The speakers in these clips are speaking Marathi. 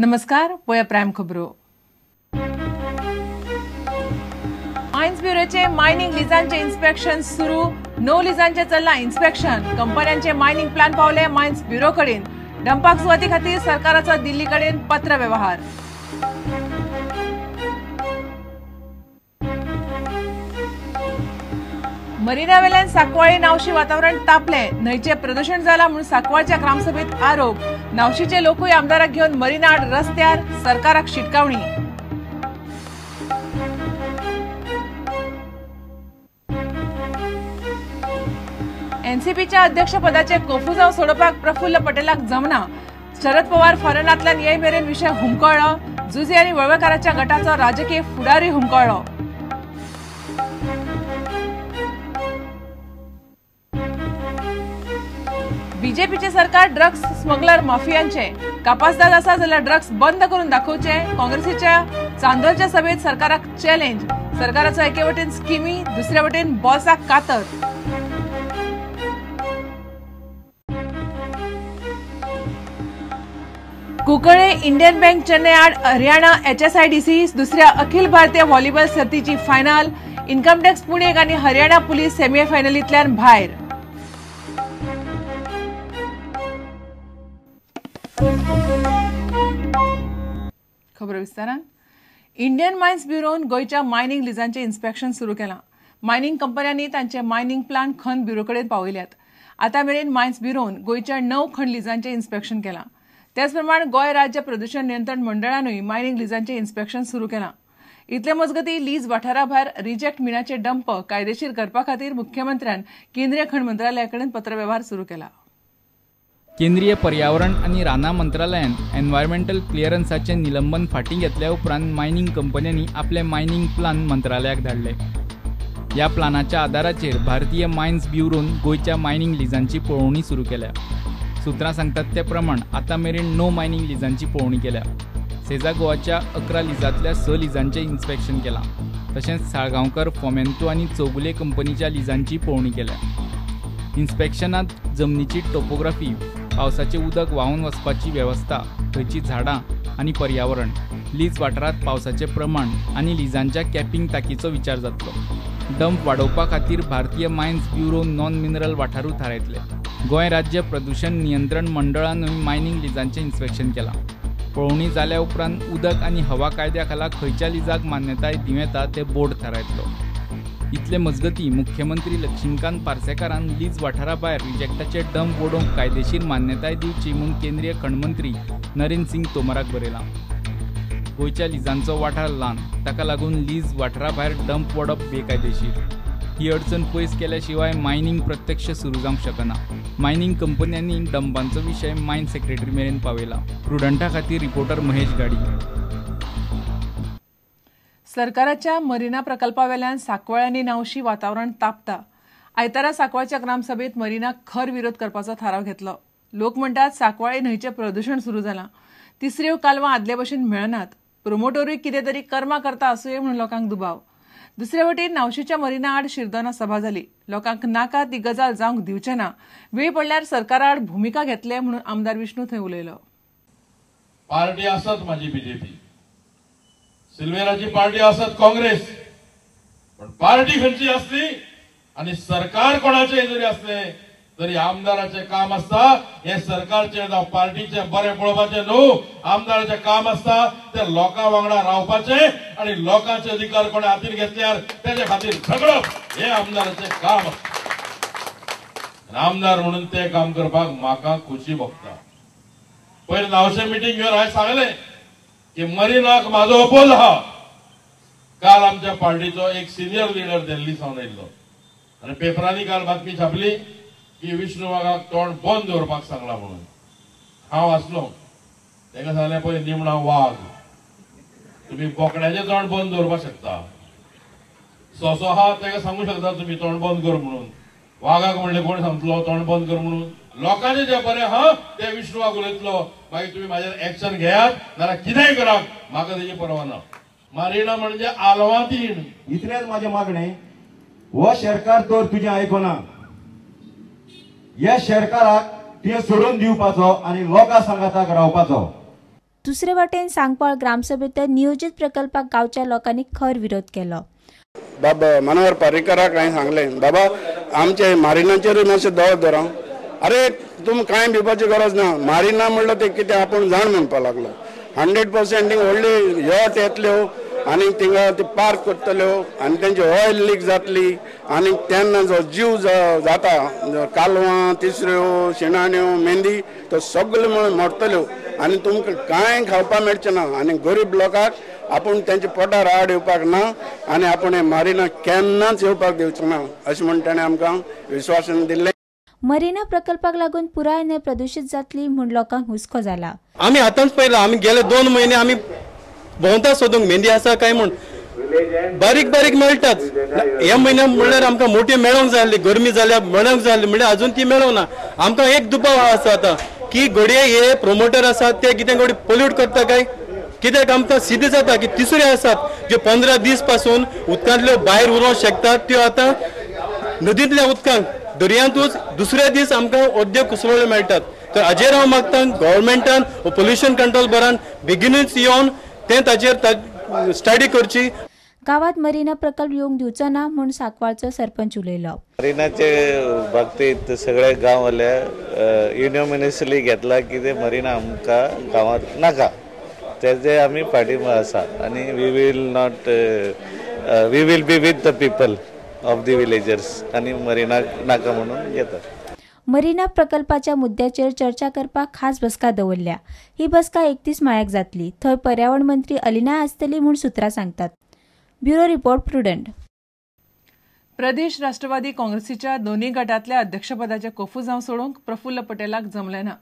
नमस्कार, पळया प्रायम खबरो। मायन्स ब्युरोचे मायनिंग लिजांचे इन्स्पेक्शन सुरू। 9 लिजांचे चल्ला इन्स्पेक्शन। कंपन्यांचे मायनिंग प्लान पावले मायन्स ब्युरो कडेन। डंपाक सुवाती खातीर सरकाराचो दिल्ली कडेन पत्र व्यवहार। मरिना वेल्यान सांकवाळे नावशी वातावरण तापले। न्हंयचे प्रदूषण जाला म्हणून सांकवाळच्या ग्रामसभेत आरोप। नावशीचे लोकूय आमदाराक घेवन मरिना आड रस्त्यार, सरकाराक शिटकावणी। एनसीपीच्या अध्यक्षपदाचे कोफुजांव सोडोवपाक प्रफुल्ल पटेलाक जमना। शरद पवार फॉरेनांतल्यान ये मेरेन विशय हुमकळ्ळो। जुजे आनी वळवयकारांच्या गटाचो राजकीय फुडारी हुमकळ्ळो। बीजेपीचे सरकार ड्रग्स स्मगलर माफियांचे कापासदार आसा जाल्यार ड्रग्स बंद करून दाखोवचे। काँग्रेसीच्या चांदोरच्या सभेत सरकाराक चॅलेंज। सरकाराचो एके वटेन स्किमी, दुसरे वटेन बॉसाक कातर। कुंकळे इंडियन बँक चेन्नई आड हरियाणा HSIDC दुसऱ्या अखिल भारतीय व्हॉलीबॉल सर्तीची फायनल। इन्कम टॅक्स पुणे आनी हरियाणा पुलीस सेमीफायनलींतल्यान भायर। खबर विस्तारान। इंडियन मायन्स ब्युरोन गोयच्या मायनिंग लिजांचे इन्स्पेक्शन सुरू केलां। मायनिंग कंपन्यांनी तांचे मायनिंग प्लान खण ब्युरो कडेन पावयल्यात। आतां मेरेन मायन्स ब्युरोन गोयच्या 9 खण लिजांचे इन्स्पेक्शन केलां। त्याच प्रमाण गोय राज्य प्रदूषण नियंत्रण मंडळानूय मायनिंग लिजांचे इन्स्पेक्शन सुरू केलां। इतले मजगतीं लीज वाठारा भायर रिजेक्ट मिनाचे डंप कायदेशीर करपा खातीर मुख्यमंत्र्यान केंद्रीय खण मंत्रालया कडेन पत्रव्यवहार सुरू केला। केंद्रीय पर्यावरण आणि रानां मंत्रालयान एन्व्हायरमेंटल क्लिअरन्साचे निलंबन फाटीं घेतल्या उपरांत मायनिंग कंपन्यांनी आपले मायनिंग प्लान मंत्रालयाक धाडले। या प्लानाच्या आदाराचेर भारतीय मायन्स ब्युरोन गोयच्या मायनिंग लिजांची पळोवणी सुरू केल्या। सुत्रां सांगतात ते प्रमाण आतां मेरेन 9 मायनिंग लिजांची पळोवणी केल्या। सेजा गोवाच्या 11 लिजांतल्या 6 लिजांचे इन्स्पेक्शन केलां। तशेंच साळगांवकर, फोमेंतो आनी चौगुले कंपनीच्या लिजांची पळोवणी केल्या। इन्स्पेक्शनांत जमनीची टोपोग्राफी, पावसाचे उदक व्हांवून वचपाची वेवस्था, थंयची झाडां आनी पर्यावरण, लीज वाठारांत पावसाचे प्रमाण आनी लिजांच्या कॅपिंग तांकीचो विचार जातलो। डंप वाडोवपा खातीर भारतीय mines bureau non mineral वाठारूय थारायतले। Goa राज्य प्रदूषण नियंत्रण मंडळानूय मायनिंग लिजांचें इन्स्पेक्शन केलां। पळोवणी जाल्या उपरांत उदक आनी हवा कायद्या खाला खंयच्या लिजाक मान्यताय दिवं येता ते बोर्ड थारायतलो। इतले मजगती मुख्यमंत्री लक्ष्मीकांत पार्सेकारान लीज वाठारा भायर रिजेक्टाचे डंप ओडोवंक कायदेशीर मान्यताय दिवची म्हूण केंद्रीय खणमंत्री नरेंद्र सिंग तोमराक बरयलां। गोंयच्या लिजांचो वाठार ल्हान, ताका लागून लीज वाठारा भायर डंप ओडप बेकायदेशीर। ही अडचण पयस केल्या शिवाय मायनिंग प्रत्यक्ष सुरू जावंक शकना। मायनिंग कंपन्यांनी डंपांचो विशय मायन सेक्रेटरी मेरेन पावयला। प्रुडंटा खातीर रिपोर्टर महेश गाडी। सरकाराच्या मरिना प्रकल्पावेल्यान सांकवाळ आनी नावशी वातावरण तापता। आयतारा सांकवाळच्या ग्रामसभेत मरिनाक खर विरोध करपाचो थाराव घेतलो। लोक म्हणटात सांकवाळे न्हंयचें प्रदूषण सुरू जालां। तिसऱ्यो कालवां आदले भशेन मेळनात। प्रमोटरूय कितें तरी कर्मा करता आसूंये म्हणून लोकांक दुबाव। दुसरे वटेन नावशीच्या मरिना आड शिरदोना सभा जाली। लोकांक नाका ती गजाल जावंक दिवचे ना। वेळ पडल्यार सरकारा आड भुमिका घेतले म्हणून आमदार विष्णू थंय उलयलो। पार्टी आसत माझी बीजेपी, सिल्वेराची पार्टी आसत काँग्रेस, पण पार्टी खंयची असली आणि सरकार कोणाचे जरी असले तरी आमदाराचे काम असता हे सरकारचे जावं पार्टीचे बरे पळोवपाचे न्हू। आमदाराचे काम असता ते लोकां वांगडा रावपाचे आणि लोकांचे अधिकार कोणे हातीन घेतल्यार त्याच्या खातीर झगडप हे आमदाराचे काम असता। आमदार म्हणून ते काम करपाक म्हाका खुशी भोगता। पयलीं नावशे मिटींग घेवन हांवें सांगलें की मरिनाक म्हाजो अपोज आहा। काल आमच्या पार्टीचो एक सिनियर लिडर दिल्ली सावन येयल्लो आनी पेपरांनी काल बातमी छापली की विष्णू वाघाक तोंड बंद दवरपाक सांगला म्हणून। हांव आसलो, ताका सांगलें पळय निमणा वाघ, तुम्ही बोकड्याचें तोंड बंद दवरपाक शकता। सोंसो आहा ताका सांगू शकता तुम्ही तोंड बंद कर म्हणून। वाघाक म्हणलें कोण सांगतलो तोंड बंद कर म्हणून? लोकांचे जे बरें आहा ते विष्णू वाघ उलयतलो, मागीर तुम्ही म्हाजेर एक्शन घेयात नाल्यार कितेंय करात, म्हाका तेजी परवा ना। मारिना म्हणजे आलवातीण। इतलेंच माझे मागणे, हो सरकार तर तुझे आयकना। या सरकाराक ते सोडून दिवपाचो आणि लोकां सांगाताक रावपाचो। दुसरे वाटेन सांगपाळ ग्रामसभेत नियोजित प्रकल्पाक गावच्या लोकांनी खर विरोध केलो. बाबा मनोहर पर्रीकराक हांवें सांगलें, बाबा आमचे मारिनाचेरूय मातशें दोळ धरा. अरे तुम कांय भिवपाची गरज ना. मारिना म्हणलं ते कितें आपूण जाण म्हणपा लागलो. 100% थिंग व्हडली यॉट येतल्यो आनी थिंगा ती पार्क करतल्यो आनी तेंची ऑयल लीक जातली आनी तेन्ना जो जीव जाता कालवां, तिसऱ्यो, शिणाण्यो, मेंदी तो सगळे मरतल्यो आनी तुमकां कांय खावपाक मेळचें ना आनी गरीब लोकांक आपूण तेंचे पोटार आड येवपाक ना आनी आपूण हे मारिना केन्नाच येवपाक दिवचो ना अशें म्हूण ताणें आमकां विश्वासन दिल्लें. मरिना प्रकल्पाक लागून पुराय न्हंय प्रदूषित जातली म्हूण लोकांक हुस्को जाला. आमी आतांच पळयलां, आमी गेले 2 म्हयने आमी भोंवता सोदूंक मेंदी आसा काय म्हूण बारीक बारीक मेळटात. ह्या म्हयन्यात म्हणल्यार आमकां मोठी मेळोंक जाय आसली, गरमी जाल्यार मेळोंक जाय आसली म्हणल्यार अजून ती मेळोना. आमकां एक दुबाव आसा आतां की घडये हे प्रोमोटर आसात ते कितें घडी पोल्यूट करता काय कित्याक आमकां सिद्ध जाता की तिसऱ्यो आसात ज्यो 15 दीस पासून उदकांतल्यो भायर उरोवंक शकतात त्यो आतां नदींतल्या उदकांत दर्यांतूच दुसऱ्या दीस आमकां उद्योग कुसरवले मेळटात. तर हाजेर हांव मागतां गव्हर्मेंटान पोल्युशन कंट्रोल बोर्डान बेगीनूच येवन ते ताचेर स्टडी करची. गावात मरिना प्रकल्प येवंक दिवचो ना म्हूण सांकवाळचो सरपंच उलयलो. मरिनाचे बाबतींत सगळे गांववाले युनियमिनियसली घेतला की ते मरिना आमकां गांवांत नाका. तेजे आमी पाठिंबा आसा आनी we will be with the people of the villagers आनी मरिना नाका म्हणून घेतात. मरिना प्रकल्पाच्या मुद्द्याचेर चर्चा करपाक खास बसका दवरल्या. ही बसका 31 मार्चाक जातली. थंय पर्यावरण मंत्री अलिना आसतली म्हूण सुत्रां सांगतात. Bureau report Prudent. प्रदेश राष्ट्रवादी काँग्रेसीच्या दोन्ही गटातल्या अध्यक्षपदाचे कोफूजांव सोडूंक प्रफुल्ल पटेलाक जमलें ना.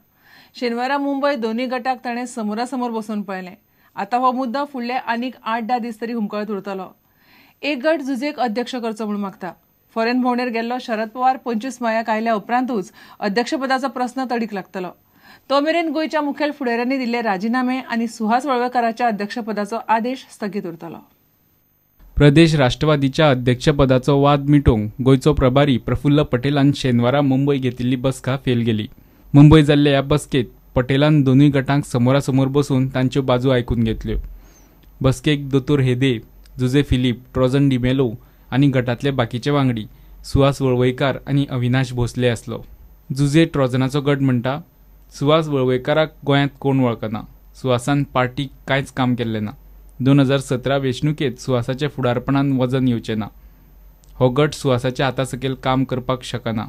शेनवारा मुंबय दोन्ही गटाक ताणें समोरासमोर बसून पळयलें. आतां हो मुद्दो फुडले आनीक 8-10 दीस तरी हुमकळत उरतलो. एक गट झुजेक अध्यक्ष करचो म्हूण मागता. फॉरेन भोंवडेर गेल्लो शरद पवार 25 मार्चाक आयल्या उपरांतूच अध्यक्षपदाचो प्रस्न तडीक लागतलो. तो मेरेन गोंयच्या मुखेल फुडाऱ्यांनी दिल्ले राजीनामे आनी सुहास वळवयकाराच्या अध्यक्षपदाचो आदेश स्थगीत उरतलो. प्रदेश राष्ट्रवादीच्या अध्यक्षपदाचो वाद मिटोवंक गोंयचो प्रभारी प्रफुल्ल पटेलान शेनवारा मुंबय घेतिल्ली बसका फेल गेली. मुंबय जाल्ले ह्या बसकेत पटेलान दोनूय गटांक समोरासमोर बसून तांच्यो बाजू आयकून घेतल्यो. बसकेक दोतोर हेदे, जुजे फिलीप, ट्रोजन डिमेलो आनी गटातले बाकीचे वांगडी सुहास वळवयकार आनी अविनाश भोसले आसलो. जुजे ट्रोजनाचो गट म्हणटा, सुहास वळवयकाराक गोंयांत कोण वळखना. सुहासान पार्टीक कांयच काम केल्लें ना. 2017 वेंचणुकेंत सुहासाच्या फुडारपणान वजन येवचें ना. हो गट सुहासाच्या हाता सकयल काम करपाक शकना.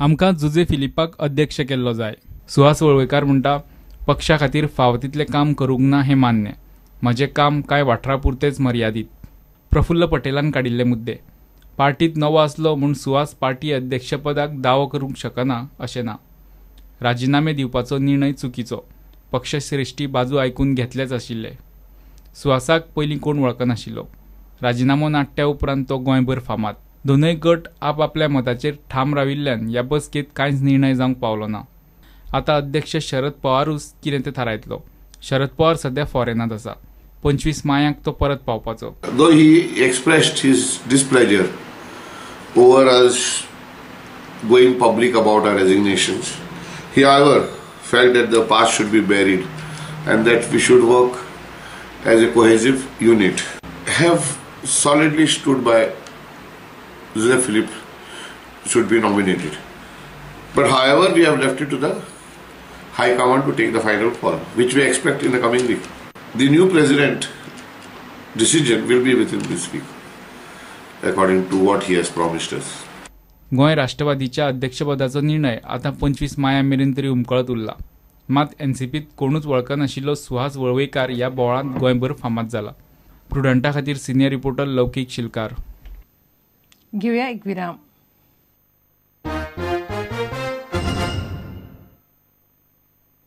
आमकां जुजे फिलिपाक अध्यक्ष केल्लो जाय. सुहास वळवयकार म्हणटा, पक्षा खातीर फावो तितलें काम करूंक ना हें मान्य. म्हजें काम कांय वाठारा पुरतेंच मर्यादीत. प्रफुल्ल पटेलान काडिल्ले मुद्दे. पार्टीत नवो आसलो म्हूण सुहास पार्टी अध्यक्षपदाक दावो करूंक शकना अशें ना. राजीनामे दिवपाचो निर्णय चुकीचो. पक्षश्रेश्ठी बाजू आयकून घेतलेच आशिल्ले. सुहासाक पयलीं कोण वळखनाशिल्लो. राजीनामो नाट्या उपरांत तो गोंयभर फामाद. दोनूय गट आपआपल्या मताचेर ठाम राविल्ल्यान ह्या बसकेत कांयच निर्णय जावंक पावलो ना. आतां अध्यक्ष शरद पवारूच कितें तें थारायतलो. शरद पवार सध्या फॉरेनांत आसा. 25 मार्चाक तो परत पावपाचो. Though he expressed his displeasure over us going public about our resignations, he however felt that the past should be buried and that we should work as a cohesive unit. Have solidly stood by Jose Philip should be nominated. But however, we have left it to the High Command to take the final call, which we expect in the coming week. The new president decision will be within this week, according to what he has promised us. Goa राष्ट्रवादीच्या अध्यक्षपदाचो निर्णय आता 25 मार्चा मेरेन तरी उमकळत उरला. मात एनसीपीत कोणूच वळखनाशिल्लो सुहास वळवयकार ह्या बोळांत गोंयभर फामाद जाला. प्रुडंटा खातीर सिनियर रिपोर्टर लौकीक शिलकार. घेऊया एक विराम.